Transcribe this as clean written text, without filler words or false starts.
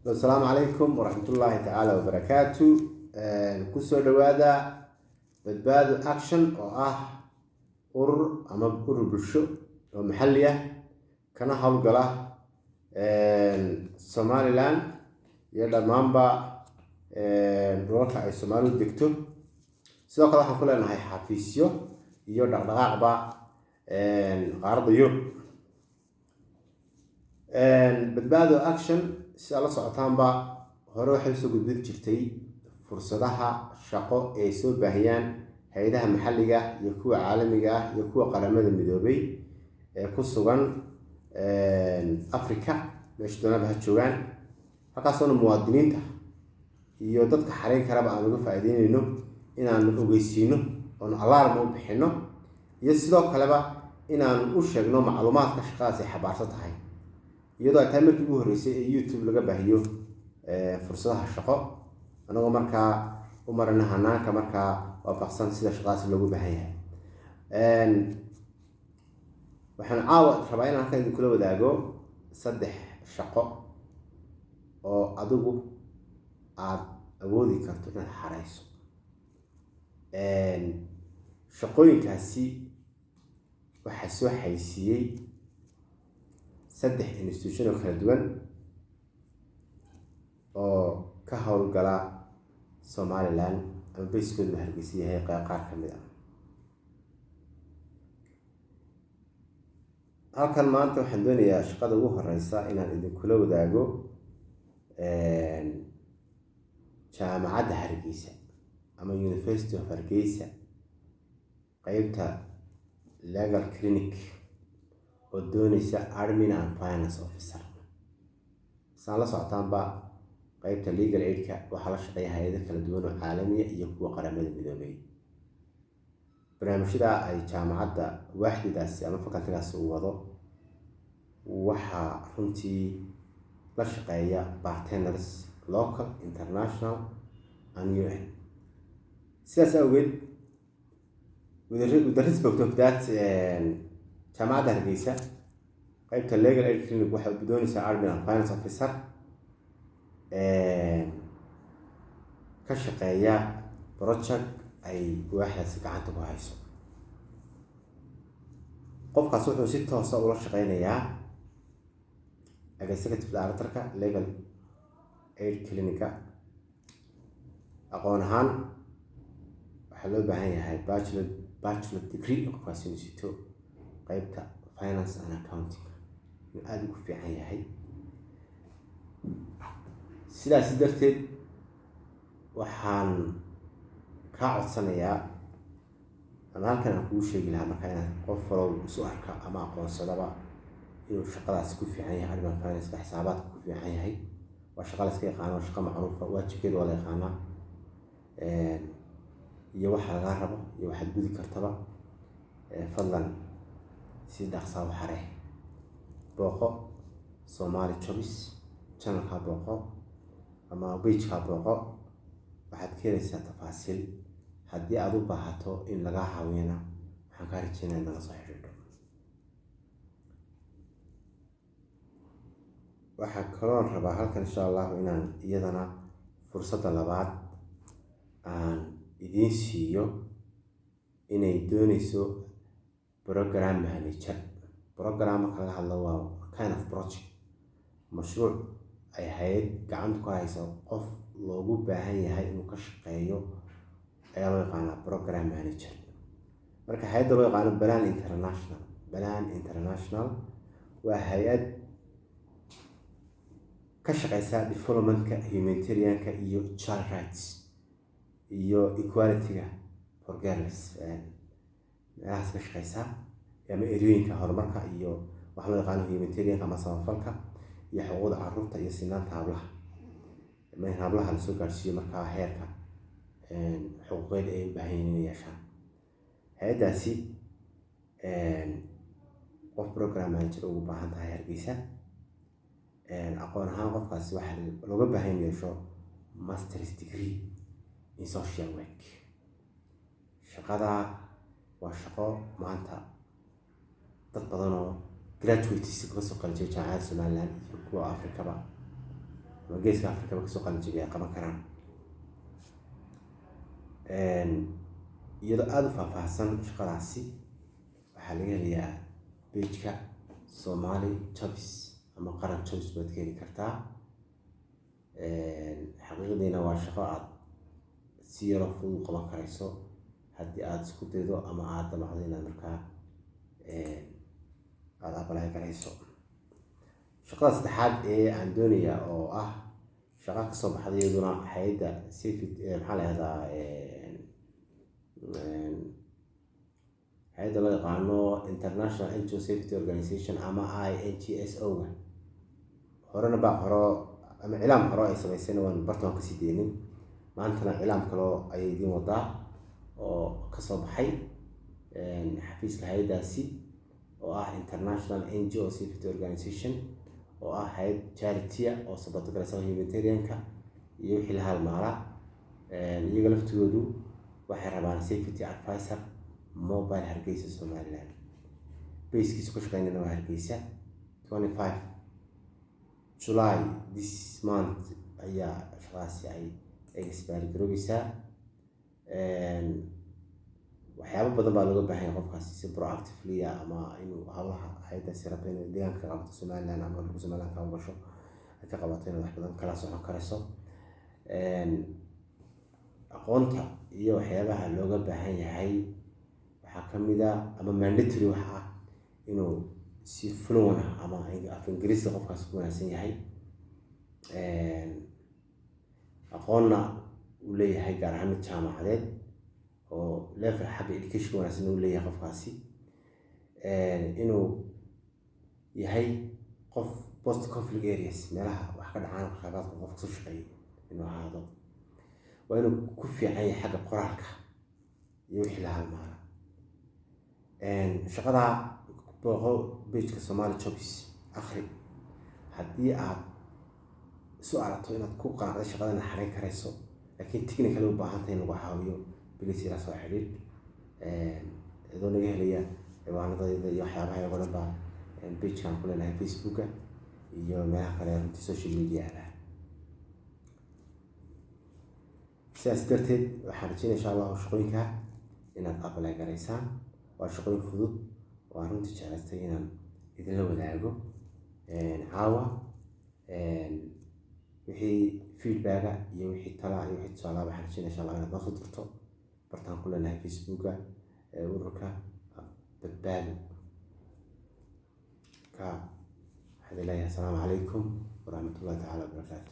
السلام عليكم ورحمة الله تعالى وبركاته. كسر دوادا بدبادو أكشن أو أما بقول بالشو ومحلية كان هالقلا سومالي لان يلا مامبا روكا أي سومالي دكتور سواء كلا حنقول إنه هي حافيسيو يلا رغبة عرض يوم بدبادو أكشن si ala socotaanba hore waxay soo gudbin jirtay fursadaha shaqo ee soo baahiyaan hay'adaha maxalliga iyo kuwa caalamiga ah iyo kuwa qaramada midoobay ee ku sugan Afrika meesha doonaba joogaan halkaasoo muwaadiniinta iyo dadka xariin karaba aan uga faa'iideynayno inaan ogeysiino oo alarm u bixino iyo sidoo kaleba inaan u sheegno macluumaadka shaqadaas ay xabaarsan tahay iyadoo ay tahay markii ugu horreysay ee YouTube laga baahiyo fursadaha shaqo anagoo markaa u marana hanaanka markaa waafaqsan sida shaqadaas loogu baahan yahay waxaan caawa rabaa inaan halkan idinkula wadaago 3 shaqo oo adigu aad awoodi karto inaad xareyso shaqooyinkaasi waxaa soo xaysiiyey 3 institution oo kala duwan oo ka howlgala Somaliland ama bayskoodu hargeysa yahay qaar ka mid ah halkan maanta waxaan doonayaa shaqada ugu horeysa inaan idinkula wadaago jaamacadda Hargeysa ama University of Hargeysa qaybta legal clinic oo doonaysa admin and finance officer saan la socotaanba qaybta legal aid-ka waxaa la shaqeeya hay'ado kala duwan oo caalamiya iyo kuwa qaramada midoobay barnaamijyada ay jaamacadda waaxdidaasi ama fakaltigaasi u wado waxaa runtii la shaqeeya partners local international and UN sidaas awgeed with the respect of that jaamacadda Hargeysa qaybta legal aid clinic waxay doonaysaa admin and finance officer ka shaqeeya project ay waaxdaasi gacanta ku hayso qofkaas wuxuu si toos ah ula shaqeynayaa executive director-ka legal aid clinic aqoon ahaan waxaa loo baahan yahay bachelor degree qofkaasi inuu sito qaybta finance and accounting aad ugu fiican yahay sidaas darteed waxaan ka codsanayaa ama halkan aan kugu sheegi lahaa marka inaad qof falow isu arka ama aqoonsadaba inuu shaqadaas ku fiican yahay admin finance ka xisaabaadka ku fiican yahay waa shaqo la iska yaqaano shaqo macruufa waajibkeedu waa la yaqaanaa iyo waxa laga rabo iyo waxaad gudi kartaba fadlan si dhaqso ah xare booqo Somali Choice channel-ka booqo ama page-ka booqo waxaad ka helaysaa tafaasiil haddii aad u baahato in laga caawiyana waxaan ka rajeynayaa inaad la soo xiriirto waxaan kaloo rabaa halkan insha Allah inaan iyadana fursadda labaad aan idiin siiyo inay doonayso program manager program laga hadlo waa kind of project mashruuc ay hay'ad gacanta ku hayso qof loogu baahan yahay inuu ka shaqeeyo ayaa loo yaqaanaa program manager marka hay'adda loo yaqaano Plan International waa hay'ad ka shaqeysa development-ka humanitarian-ka iyo child rights iyo equality-ga for girls meelahaas ka shaqeysa ama erooyinka horumarka iyo waxa loo yaqaano humanitarian ama samafalka iyo xuquuqda carruurta iyo sinaanta hablaha hablaha la soo gaarsiiyo markaa heerka xuquuqeed ay u baahan yihiin inay yeeshaan hay'adaasi qof program manager ugu baahan tahay Hargeysa aqoon ahaan qofkaasi waxaa looga baahan yeesho master's degree in social work shaqada waa shaqo maanta dad badan oo graduates ka soo qalin jaamacadda Somaliland iyo kuwa Afrikaba ama geeska Afrika kasoo qalin jabiya qaban karaan. iyadoo aad u faahfaahsan shaqadaasi waxaa laga helayaa page-ka Somali Jobs ama qaran jobs baad ka heli kartaa. xaqiiqdiina waa shaqo aad si yaro fudud qaban karayso haddii aad isku daydo ama aad damacdo inaad markaa aad apply garayso. shaqada saddexaad ee aan doonaya oo ah shaqa ka soo baxday iyaduna hay'adda safety maxaa la yidhahdaa hay'adda loo yaqaano International NGO Safety Organization ama INGSO-ga. horena baa horo ama cilaam hore ay samaysayna waan bartaan kasii deynin. maantana cilaam kaloo ayay idiin wadaa oo kasoo baxay xafiiska hay'addaasi oo ah International NGO Safety Organization oo ah hay'ad charity oo sababta garaysa humanitarian-ka iyo wixii la halmaala. iyaga laftigoodu waxay rabaan safety advisor mobile Hargeysa Somaliland. base-kiisa ku shaqeynayna waa Hargeysa. 25 July this month ayaa shaqadaasi ay expire garoobeysaa. waxyaabo badan baa looga baahan yahay qofkaasi si proactively ama inuu hawlaha hay'addaasi rabto inay deegaanka ka qabato Somaliland ama dhulka Somaliland ka hawgasho ay ka qabato inay wax badan kala socon karayso. aqoonta iyo waxyaabaha looga baahan yahay waxaa ka mid ah ama mandatory wax ah inuu si fluent ama af Ingiriisi qofkaas ku wanaagsan yahay. aqoonna uu leeyahay gaar ahaan mid jaamacadeed oo level xagga education wanaagsan uu leeyahay qofkaasi. inuu yahay qof post conflict areas meelaha wax ka dhacaan khayraadka qofka soo shaqeeyay inuu ahaado. waa inuu ku fiican yahay xagga qoraalka iyo wixii la halmaala. shaqada booqo page-ka Somali Jobs akhri. haddii aad isu aragto inaad ku qanacdo shaqadan xareyn karayso laakiin technical u baahan tahay in lagu caawiyo bilis ila soo xiriir. idoo naga helaya ciwaanadayda iyo waxyaabaha iyago dhan baa page-kan ku leenahay Facebook-ga iyo meelaha kale runtii social media ah. sidaas darteed waxaan rajeynaya insha Allah shaqooyinka inaad apply garaysaan. waa shaqooyin fudud oo runtii jeclaystay inaan idinla wadaago. caawa wixii feedback iyo wixii tala iyo wixii tusaale waxaan rajeynaya insha Allah inaad noo soo dirto bartaan ku leenahay Facebook-ga ururka badbaado ka. waxaan leeyahay assalaamu calaykum waraxmatullaahi tacaala wabarakaatuh.